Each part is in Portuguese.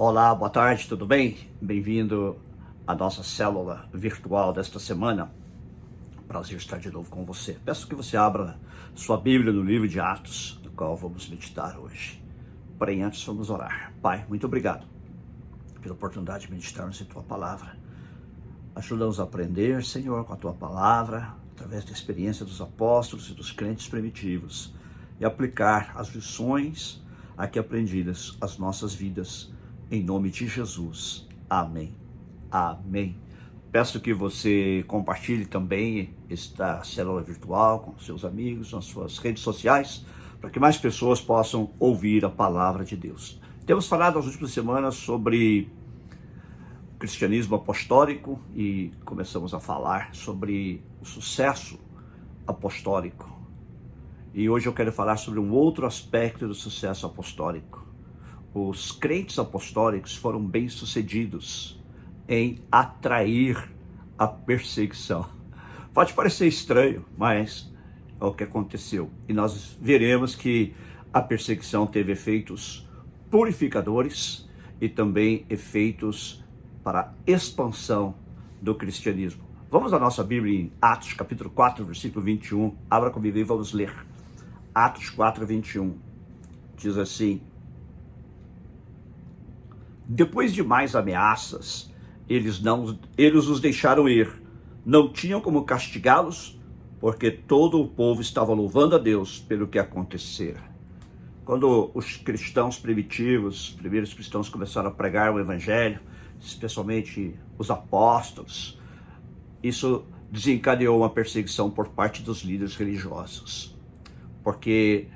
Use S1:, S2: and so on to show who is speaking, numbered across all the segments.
S1: Olá, boa tarde, tudo bem? Bem-vindo à nossa célula virtual desta semana. Prazer estar de novo com você. Peço que você abra sua Bíblia no livro de Atos, no qual vamos meditar hoje. Porém, antes vamos orar. Pai, muito obrigado pela oportunidade de meditarmos em Tua Palavra. Ajuda-nos a aprender, Senhor, com a Tua Palavra, através da experiência dos apóstolos e dos crentes primitivos, e aplicar as lições aqui aprendidas às nossas vidas. Em nome de Jesus. Amém. Amém. Peço que você compartilhe também esta célula virtual com seus amigos, nas suas redes sociais, para que mais pessoas possam ouvir a palavra de Deus. Temos falado nas últimas semanas sobre o cristianismo apostólico e começamos a falar sobre o sucesso apostólico. E hoje eu quero falar sobre um outro aspecto do sucesso apostólico. Os crentes apostólicos foram bem-sucedidos em atrair a perseguição. Pode parecer estranho, mas é o que aconteceu. E nós veremos que a perseguição teve efeitos purificadores e também efeitos para a expansão do cristianismo. Vamos à nossa Bíblia em Atos, capítulo 4, versículo 21. Abra comigo e vamos ler. Atos 4, 21. Diz assim: depois de mais ameaças, eles os deixaram ir. Não tinham como castigá-los, porque todo o povo estava louvando a Deus pelo que acontecera. Quando os cristãos primitivos, os primeiros cristãos começaram a pregar o evangelho, especialmente os apóstolos, isso desencadeou uma perseguição por parte dos líderes religiosos, porque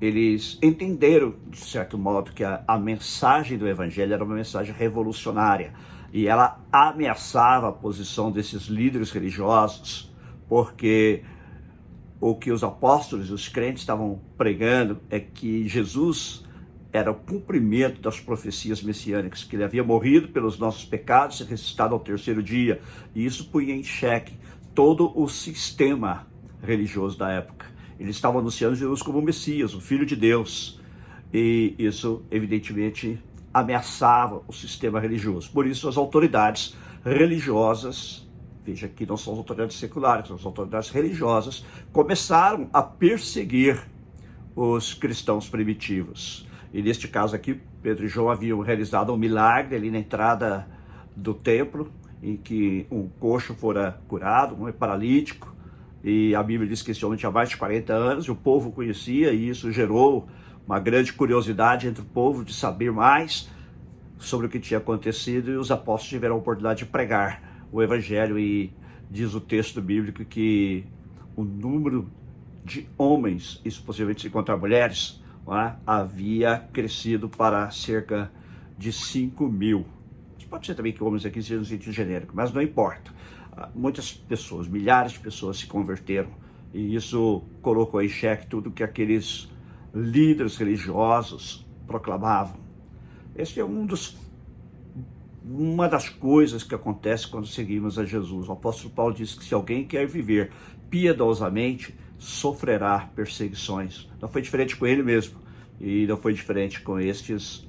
S1: eles entenderam, de certo modo, que a mensagem do evangelho era uma mensagem revolucionária e ela ameaçava a posição desses líderes religiosos, porque o que os apóstolos e os crentes estavam pregando é que Jesus era o cumprimento das profecias messiânicas, que ele havia morrido pelos nossos pecados e ressuscitado ao terceiro dia, e isso punha em xeque todo o sistema religioso da época. Eles estavam anunciando Jesus como o Messias, o Filho de Deus. E isso, evidentemente, ameaçava o sistema religioso. Por isso, as autoridades religiosas, veja que não são as autoridades seculares, são as autoridades religiosas, começaram a perseguir os cristãos primitivos. E neste caso aqui, Pedro e João haviam realizado um milagre ali na entrada do templo, em que um coxo fora curado, um paralítico. E a Bíblia diz que esse homem tinha mais de 40 anos, e o povo conhecia, e isso gerou uma grande curiosidade entre o povo de saber mais sobre o que tinha acontecido, e os apóstolos tiveram a oportunidade de pregar o evangelho, e diz o texto bíblico que o número de homens, isso possivelmente se encontrar mulheres, havia crescido para cerca de 5.000. Pode ser também que homens aqui sejam no sentido genérico, mas não importa. Muitas pessoas, milhares de pessoas se converteram, e isso colocou em xeque tudo que aqueles líderes religiosos proclamavam. Esse é uma das coisas que acontece quando seguimos a Jesus. O apóstolo Paulo diz que se alguém quer viver piedosamente, sofrerá perseguições. Não foi diferente com ele mesmo, e não foi diferente com estes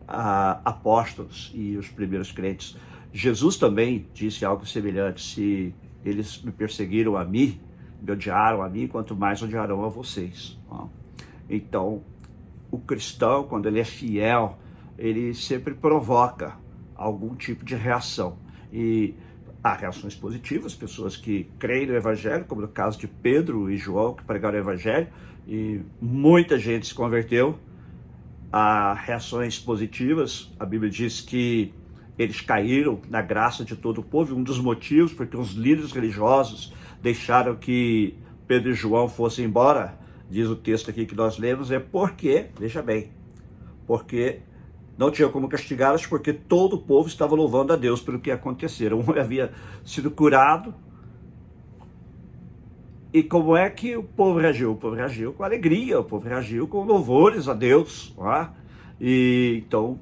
S1: apóstolos e os primeiros crentes. Jesus também disse algo semelhante: se eles me perseguiram a mim, me odiaram a mim, quanto mais odiarão a vocês. Então, o cristão, quando ele é fiel, ele sempre provoca algum tipo de reação. E há reações positivas, pessoas que creem no evangelho, como no caso de Pedro e João, que pregaram o evangelho, e muita gente se converteu. Há reações positivas, a Bíblia diz que eles caíram na graça de todo o povo, e um dos motivos porque os líderes religiosos deixaram que Pedro e João fossem embora, diz o texto aqui que nós lemos, é porque, veja bem, porque não tinha como castigá-los, porque todo o povo estava louvando a Deus pelo que acontecera. Um havia sido curado. E como é que o povo reagiu? O povo reagiu com alegria, o povo reagiu com louvores a Deus. E então,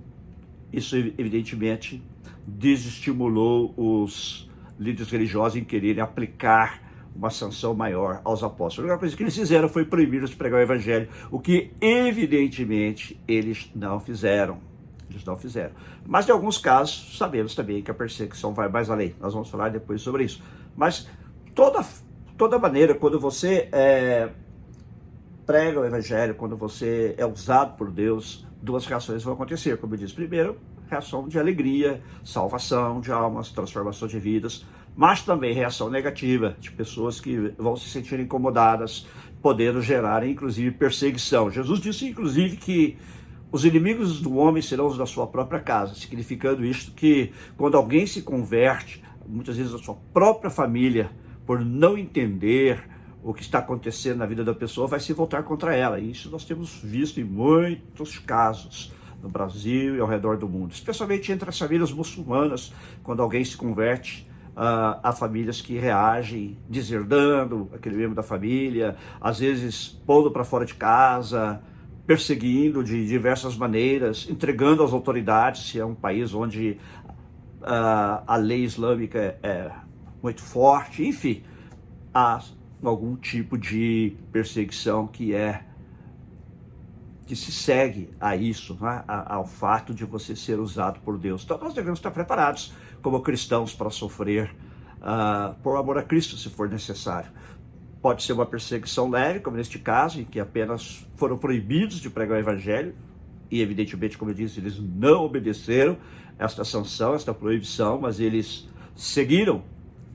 S1: isso evidentemente desestimulou os líderes religiosos em quererem aplicar uma sanção maior aos apóstolos. A única coisa que eles fizeram foi proibir-os de pregar o evangelho, o que evidentemente eles não fizeram. Eles não fizeram. Mas em alguns casos, sabemos também que a perseguição vai mais além. Nós vamos falar depois sobre isso. Mas toda maneira, quando você prega o evangelho, quando você é usado por Deus, duas reações vão acontecer, como eu disse. Primeiro, reação de alegria, salvação de almas, transformação de vidas, mas também reação negativa, de pessoas que vão se sentir incomodadas, podendo gerar, inclusive, perseguição. Jesus disse, inclusive, que os inimigos do homem serão os da sua própria casa, significando isto que quando alguém se converte, muitas vezes a sua própria família, por não entender o que está acontecendo na vida da pessoa, vai se voltar contra ela. E isso nós temos visto em muitos casos no Brasil e ao redor do mundo, especialmente entre as famílias muçulmanas, quando alguém se converte, há famílias que reagem deserdando aquele membro da família, às vezes pondo para fora de casa, perseguindo de diversas maneiras, entregando às autoridades, se é um país onde a lei islâmica é muito forte, enfim, há algum tipo de perseguição que se segue a isso, né? Ao fato de você ser usado por Deus. Então nós devemos estar preparados como cristãos para sofrer por amor a Cristo, se for necessário. Pode ser uma perseguição leve, como neste caso, em que apenas foram proibidos de pregar o evangelho, e evidentemente, como eu disse, eles não obedeceram esta sanção, esta proibição, mas eles seguiram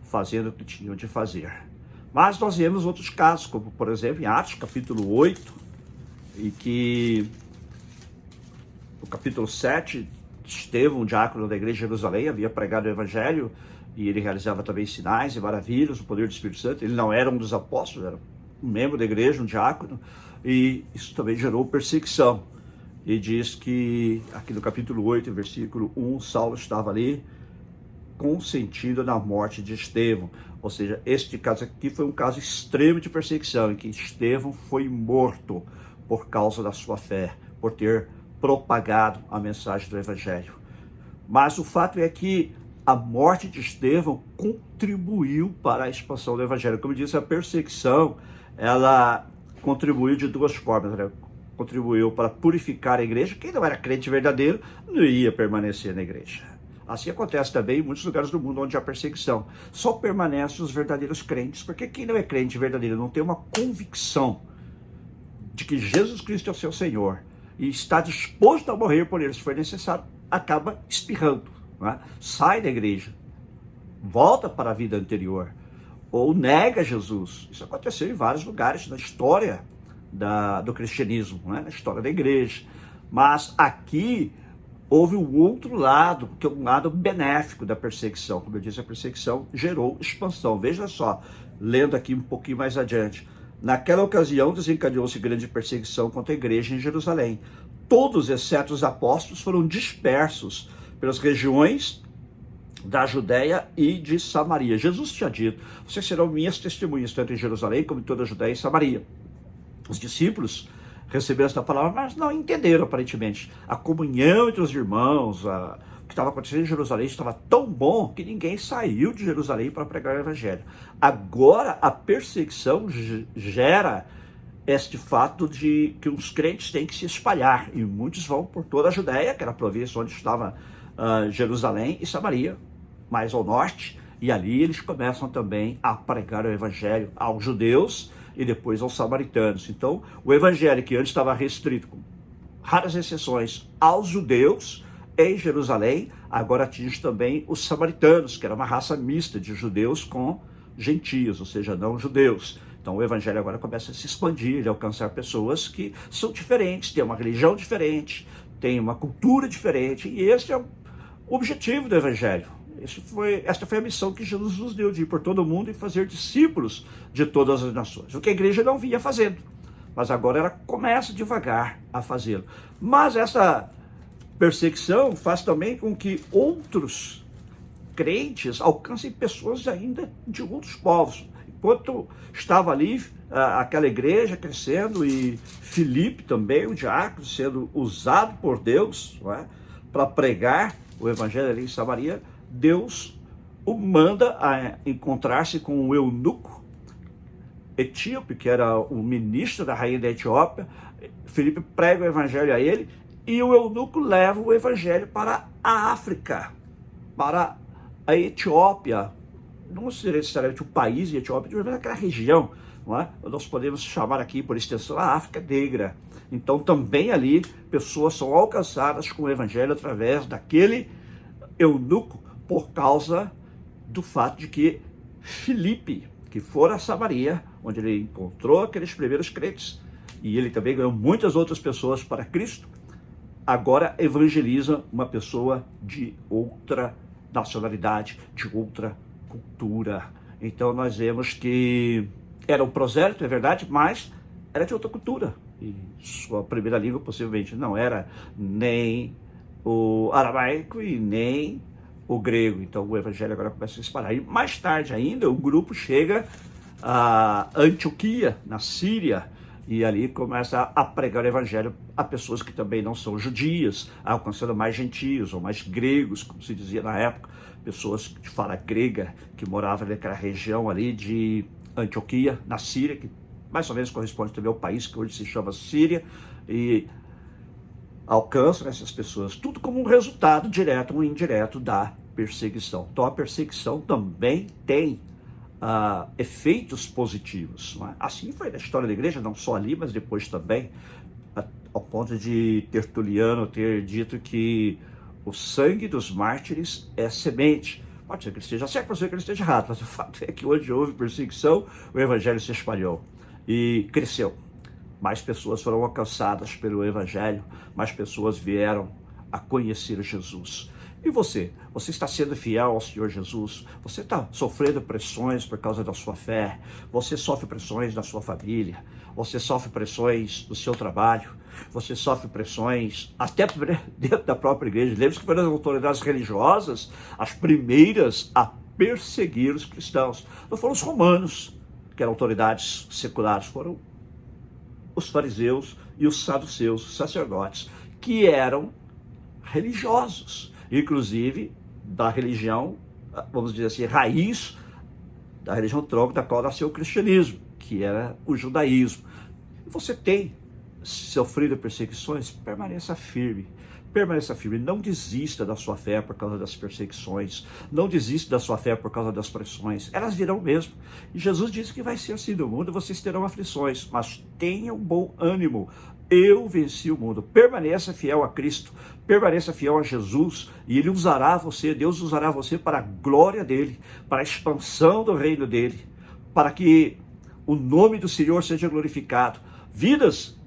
S1: fazendo o que tinham de fazer. Mas nós vemos outros casos, como por exemplo em Atos capítulo 8, e que no capítulo 7, Estevão, um diácono da igreja de Jerusalém, havia pregado o evangelho, e ele realizava também sinais e maravilhas, o poder do Espírito Santo. Ele não era um dos apóstolos, era um membro da igreja, um diácono, e isso também gerou perseguição. E diz que, aqui no capítulo 8, versículo 1, Saulo estava ali consentindo na morte de Estevão. Ou seja, este caso aqui foi um caso extremo de perseguição, em que Estevão foi morto por causa da sua fé, por ter propagado a mensagem do evangelho. Mas o fato é que a morte de Estevão contribuiu para a expansão do evangelho. Como eu disse, a perseguição, ela contribuiu de duas formas, né? Contribuiu para purificar a igreja. Quem não era crente verdadeiro não ia permanecer na igreja. Assim acontece também em muitos lugares do mundo onde há perseguição. Só permanecem os verdadeiros crentes, porque quem não é crente verdadeiro, não tem uma convicção de que Jesus Cristo é o seu Senhor e está disposto a morrer por ele se for necessário, acaba espirrando, né? Sai da igreja, volta para a vida anterior, ou nega Jesus. Isso aconteceu em vários lugares na história do cristianismo, né? Na história da igreja. Mas aqui houve o outro lado, que é um lado benéfico da perseguição. Como eu disse, a perseguição gerou expansão. Veja só, lendo aqui um pouquinho mais adiante. Naquela ocasião desencadeou-se grande perseguição contra a igreja em Jerusalém. Todos, exceto os apóstolos, foram dispersos pelas regiões da Judéia e de Samaria. Jesus tinha dito, vocês serão minhas testemunhas, tanto em Jerusalém como em toda a Judéia e Samaria. Os discípulos receberam esta palavra, mas não entenderam aparentemente. A comunhão entre os irmãos, o que estava acontecendo em Jerusalém estava tão bom que ninguém saiu de Jerusalém para pregar o evangelho. Agora a perseguição gera este fato de que os crentes têm que se espalhar, e muitos vão por toda a Judéia, que era a província onde estava Jerusalém e Samaria, mais ao norte, e ali eles começam também a pregar o evangelho aos judeus e depois aos samaritanos. Então, o evangelho que antes estava restrito, com raras exceções, aos judeus em Jerusalém, agora atinge também os samaritanos, que era uma raça mista de judeus com gentios, ou seja, não judeus. Então o evangelho agora começa a se expandir, a alcançar pessoas que são diferentes, têm uma religião diferente, têm uma cultura diferente, e esse é o objetivo do evangelho. Esta foi a missão que Jesus nos deu, de ir por todo o mundo e fazer discípulos de todas as nações. O que a igreja não vinha fazendo, mas agora ela começa devagar a fazê-lo. Mas essa perseguição faz também com que outros crentes alcancem pessoas ainda de outros povos. Enquanto estava ali aquela igreja crescendo, e Filipe também, o diácono, sendo usado por Deus, não é, para pregar o evangelho ali em Samaria, Deus o manda a encontrar-se com um eunuco etíope, que era o ministro da rainha da Etiópia. Filipe prega o evangelho a ele, e o eunuco leva o evangelho para a África, para a Etiópia, não seria necessariamente o país de Etiópia, mas aquela região, não é? Nós podemos chamar aqui, por extensão, a África Negra. Então, também ali, pessoas são alcançadas com o evangelho através daquele eunuco, por causa do fato de que Filipe, que fora a Samaria, onde ele encontrou aqueles primeiros crentes, e ele também ganhou muitas outras pessoas para Cristo, agora evangeliza uma pessoa de outra nacionalidade, de outra cultura. Então nós vemos que era um prosélito, é verdade, mas era de outra cultura. E sua primeira língua possivelmente não era nem o aramaico e nem o grego. Então o evangelho agora começa a se espalhar. E mais tarde ainda, o grupo chega a Antioquia, na Síria, e ali começa a pregar o evangelho a pessoas que também não são judias, alcançando mais gentios ou mais gregos, como se dizia na época, pessoas de fala grega que moravam naquela região ali de Antioquia, na Síria, que mais ou menos corresponde também ao país que hoje se chama Síria, e alcançam essas pessoas, tudo como um resultado direto ou indireto da perseguição. Então a perseguição também tem efeitos positivos. Não é? Assim foi na história da igreja, não só ali, mas depois também, ao ponto de Tertuliano ter dito que o sangue dos mártires é semente. Pode ser que ele esteja certo, pode ser que ele esteja errado, mas o fato é que onde houve perseguição, o evangelho se espalhou e cresceu. Mais pessoas foram alcançadas pelo evangelho, mais pessoas vieram a conhecer Jesus. E você? Você está sendo fiel ao Senhor Jesus? Você está sofrendo pressões por causa da sua fé? Você sofre pressões da sua família? Você sofre pressões do seu trabalho? Você sofre pressões até dentro da própria igreja? Lembre-se que foram as autoridades religiosas as primeiras a perseguir os cristãos. Não foram os romanos, que eram autoridades seculares, foram os fariseus e os saduceus, os sacerdotes, que eram religiosos, inclusive da religião, vamos dizer assim, raiz da religião tronco da qual nasceu o cristianismo, que era o judaísmo. E você tem sofrido perseguições, permaneça firme, não desista da sua fé por causa das perseguições, não desista da sua fé por causa das pressões, elas virão mesmo. E Jesus disse que vai ser assim no mundo, vocês terão aflições, mas tenham bom ânimo, eu venci o mundo. Permaneça fiel a Cristo, permaneça fiel a Jesus, e Ele usará você, Deus usará você para a glória dEle, para a expansão do reino dEle, para que o nome do Senhor seja glorificado. Vidas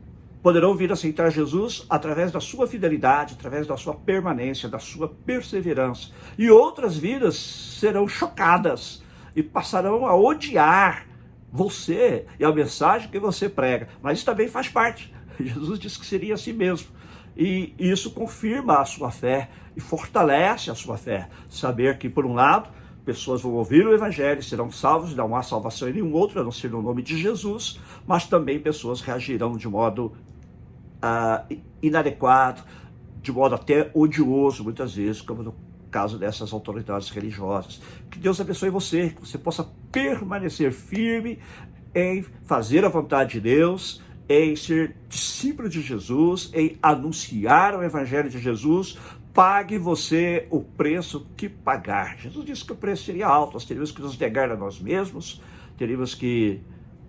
S1: poderão vir a aceitar Jesus através da sua fidelidade, através da sua permanência, da sua perseverança. E outras vidas serão chocadas e passarão a odiar você e a mensagem que você prega. Mas isso também faz parte. Jesus disse que seria assim mesmo. E isso confirma a sua fé e fortalece a sua fé. Saber que, por um lado, pessoas vão ouvir o evangelho, serão salvos, não há salvação em nenhum outro, a não ser no nome de Jesus, mas também pessoas reagirão de modo inadequado, de modo até odioso, muitas vezes, como no caso dessas autoridades religiosas. Que Deus abençoe você, que você possa permanecer firme em fazer a vontade de Deus, em ser discípulo de Jesus, em anunciar o evangelho de Jesus. Pague você o preço que pagar. Jesus disse que o preço seria alto, nós teríamos que nos negar a nós mesmos, teríamos que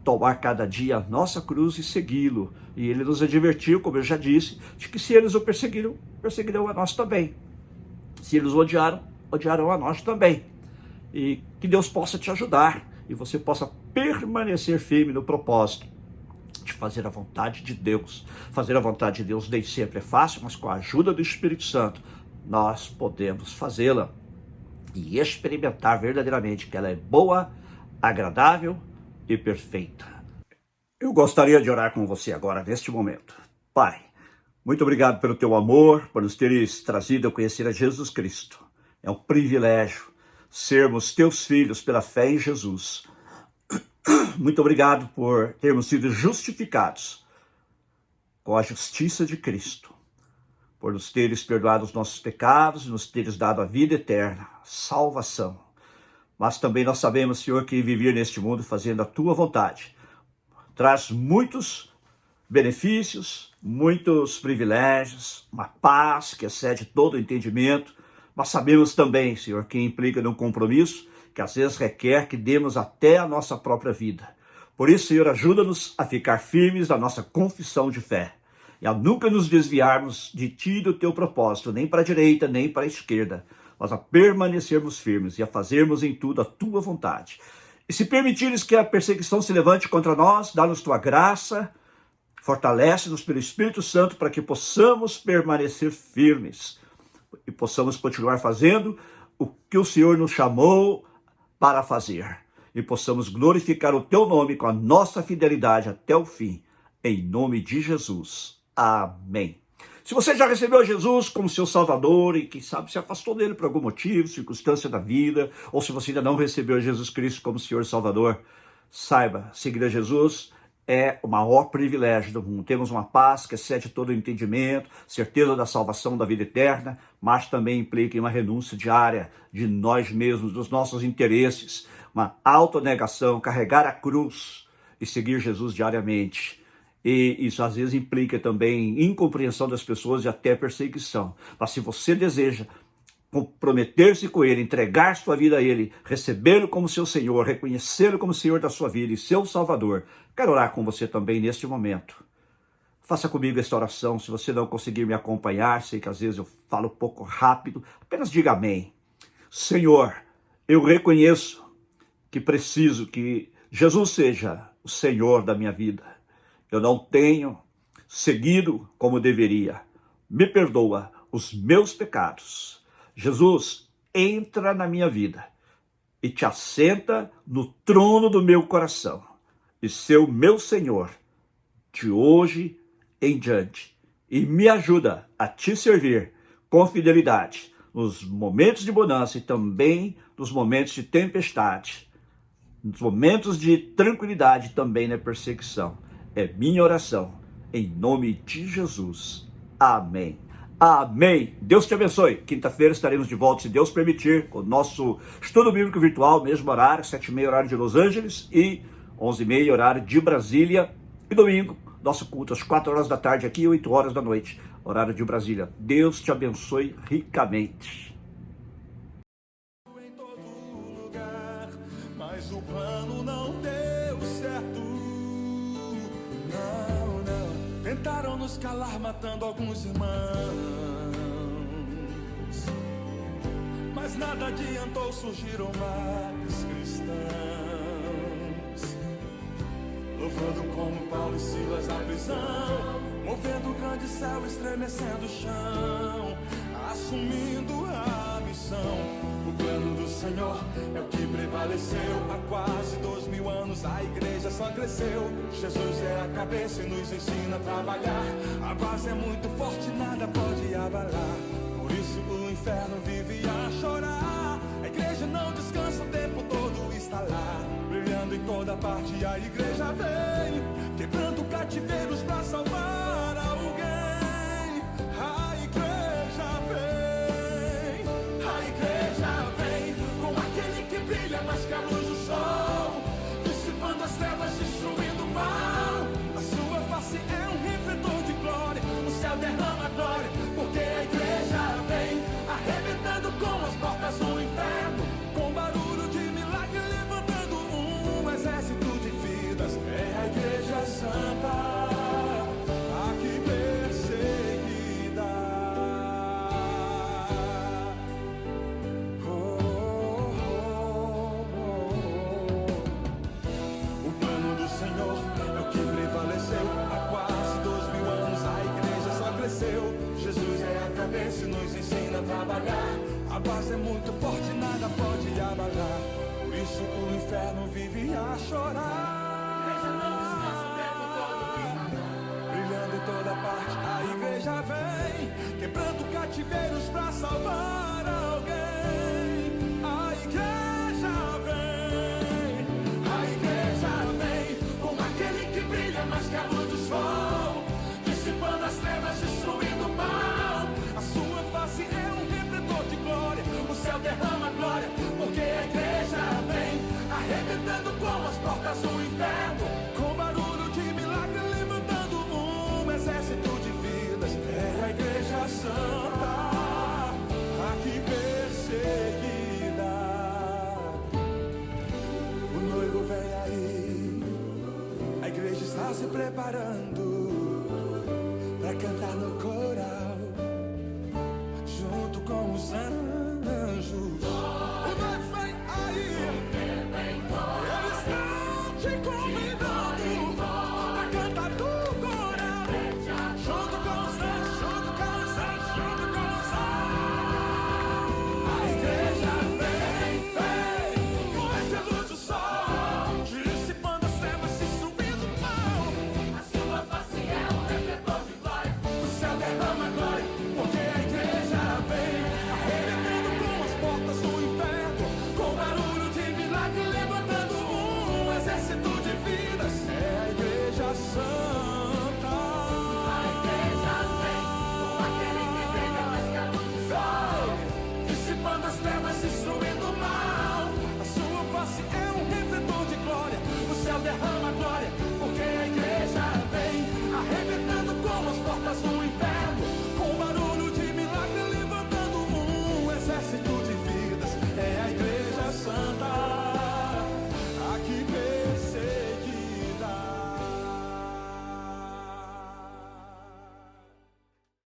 S1: tomar cada dia a nossa cruz e segui-lo. E ele nos advertiu, como eu já disse, de que se eles o perseguiram, perseguirão a nós também. Se eles o odiaram, odiarão a nós também. E que Deus possa te ajudar e você possa permanecer firme no propósito de fazer a vontade de Deus. Fazer a vontade de Deus nem sempre é fácil, mas com a ajuda do Espírito Santo, nós podemos fazê-la e experimentar verdadeiramente que ela é boa, agradável e perfeita. Eu gostaria de orar com você agora, neste momento. Pai, muito obrigado pelo teu amor, por nos teres trazido a conhecer a Jesus Cristo. É um privilégio sermos teus filhos pela fé em Jesus. Muito obrigado por termos sido justificados com a justiça de Cristo, por nos teres perdoado os nossos pecados, nos teres dado a vida eterna, salvação. Mas também nós sabemos, Senhor, que viver neste mundo fazendo a tua vontade traz muitos benefícios, muitos privilégios, uma paz que excede todo o entendimento, mas sabemos também, Senhor, que implica num compromisso que às vezes requer que demos até a nossa própria vida. Por isso, Senhor, ajuda-nos a ficar firmes na nossa confissão de fé e a nunca nos desviarmos de Ti e do Teu propósito, nem para a direita, nem para a esquerda, mas a permanecermos firmes e a fazermos em tudo a Tua vontade. E se permitires que a perseguição se levante contra nós, dá-nos Tua graça, fortalece-nos pelo Espírito Santo para que possamos permanecer firmes e possamos continuar fazendo o que o Senhor nos chamou para fazer. E possamos glorificar o Teu nome com a nossa fidelidade até o fim. Em nome de Jesus. Amém. Se você já recebeu Jesus como seu Salvador e, quem sabe, se afastou dele por algum motivo, circunstância da vida, ou se você ainda não recebeu Jesus Cristo como Senhor e Salvador, saiba, seguir a Jesus é o maior privilégio do mundo. Temos uma paz que excede todo o entendimento, certeza da salvação da vida eterna, mas também implica em uma renúncia diária de nós mesmos, dos nossos interesses, uma autonegação, carregar a cruz e seguir Jesus diariamente. E isso às vezes implica também incompreensão das pessoas e até perseguição. Mas se você deseja comprometer-se com Ele, entregar sua vida a Ele, recebê-lo como seu Senhor, reconhecê-lo como Senhor da sua vida e seu Salvador, quero orar com você também neste momento. Faça comigo esta oração. Se você não conseguir me acompanhar, sei que às vezes eu falo um pouco rápido, apenas diga amém. Senhor, eu reconheço que preciso que Jesus seja o Senhor da minha vida. Eu não tenho seguido como deveria. Me perdoa os meus pecados. Jesus, entra na minha vida e te assenta no trono do meu coração e ser o meu Senhor de hoje em diante. E me ajuda a te servir com fidelidade nos momentos de bonança e também nos momentos de tempestade, nos momentos de tranquilidade também na perseguição. É minha oração, em nome de Jesus. Amém. Amém. Deus te abençoe. Quinta-feira estaremos de volta, se Deus permitir, com o nosso estudo bíblico virtual, mesmo horário, 7h30 horário de Los Angeles e 11h30 horário de Brasília. E domingo, nosso culto às 4 horas da tarde aqui e 8 horas da noite, horário de Brasília. Deus te abençoe ricamente.
S2: Em todo lugar, mas o plano não deu certo. Não. Tentaram nos calar, matando alguns irmãos, mas nada adiantou, surgiram mais cristãos, louvando como Paulo e Silas na prisão, movendo o grande céu, estremecendo o chão, assumindo a missão. O plano do Senhor é o que prevaleceu. Há quase 2000 anos a igreja só cresceu. Jesus é a cabeça e nos ensina a trabalhar. A base é muito forte, nada pode abalar. Por isso o inferno vive a chorar. A igreja não descansa, o tempo todo está lá, brilhando em toda parte. A igreja vem, quebrando cativeiros pra salvar alguém. A igreja vem, a igreja vem, com aquele que brilha mais que a luz do sol, dissipando as trevas, destruindo o mal. A sua face é um refletor de glória, o céu derrama glória, porque a igreja vem, arrebentando com as portas do inferno, com barulho de milagre, levantando um exército de vidas. É a igreja santa, aqui perseguida. O plano do Senhor é o que prevaleceu. Há quase 2000 anos a igreja só cresceu. Jesus é a cabeça e nos ensina a trabalhar. A base é muito forte, nada pode abalar. Por isso o inferno vive a chorar. Brilhando em toda parte, a igreja vem, quebrando cativeiros pra salvar alguém. A igreja vem, com aquele que brilha mais que a luz do sol, dissipando as trevas, destruindo o mal. A sua face é um refletor de glória, o céu derrama glória, porque a igreja vem, arrebentando com as portas do inferno, com barulho de milagre, levantando um portas do inferno, com barulho de milagre, levantando um exército de vidas. É a Igreja Santa. A Igreja vem, com aquele que brilha mais que a luz do sol, dissipando as trevas, destruindo o mal. A sua face é um redentor de glória, o céu derrama